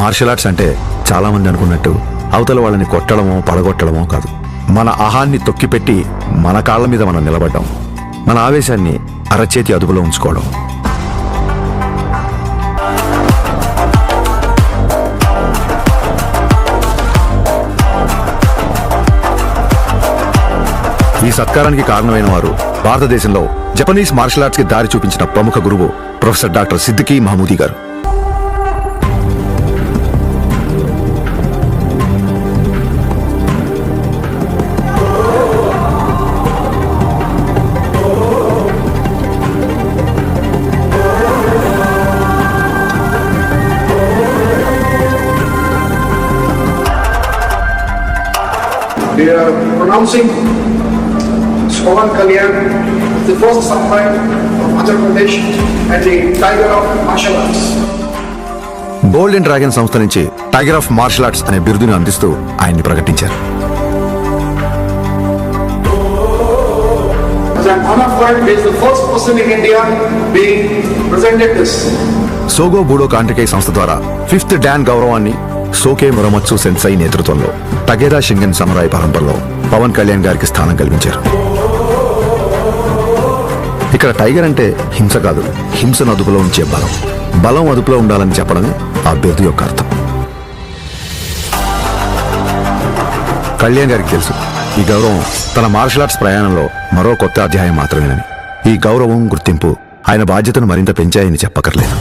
Martial arts అంటే చాలా మంది అనుకున్నట్టు అవతల వాళ్ళని కొట్టడమో పడగొట్టడమో కాదు. మన అహాన్ని తొక్కిపెట్టి మన కాళ్ళ మీద మనం నిలబడ్డాం, మన ఆవేశాన్ని అరచేతి అదుపులో ఉంచుకోవడం. ఈ సత్కారానికి కారణమైన వారు భారతదేశంలో జపనీస్ మార్షల్ ఆర్ట్స్ కి దారి చూపించిన ప్రముఖ గురువు ప్రొఫెసర్ డాక్టర్ సిద్దికీ మహమూదీ గారు. We are pronouncing Pawan Kalyan, the first samurai of Andhra Pradesh and the Tiger of Martial Arts. Golden dragon సంస్థ నుంచి టైగర్ ఆఫ్ మార్షల్ ఆర్ట్స్ అనే బిరుదును అందిస్తూ ఆయన్ని ప్రకటించారు. As an honor for it, he is the first person in India being presented this. సోగో బూడో కాంటికై సంస్థ ద్వారా 5th don గౌరవాన్ని సోకే మురమత్సు సెన్సై నేతృత్వంలో టగేదా షింగన్ సమురాయ్ పరంపరలో పవన్ కళ్యాణ్ గారికి స్థానం కల్పించారు. ఇక్కడ టైగర్ అంటే హింస కాదు, హింసను అదుపులో ఉంచే బలం. బలం అదుపులో ఉండాలని చెప్పడమే ఆ బిరుదు యొక్క అర్థం. కళ్యాణ్ గారికి తెలుసు ఈ గౌరవం తన మార్షల్ ఆర్ట్స్ ప్రయాణంలో మరో కొత్త అధ్యాయం మాత్రమేనని. ఈ గౌరవం, గుర్తింపు ఆయన బాధ్యతను మరింత పెంచాయని చెప్పక్కర్లేదు.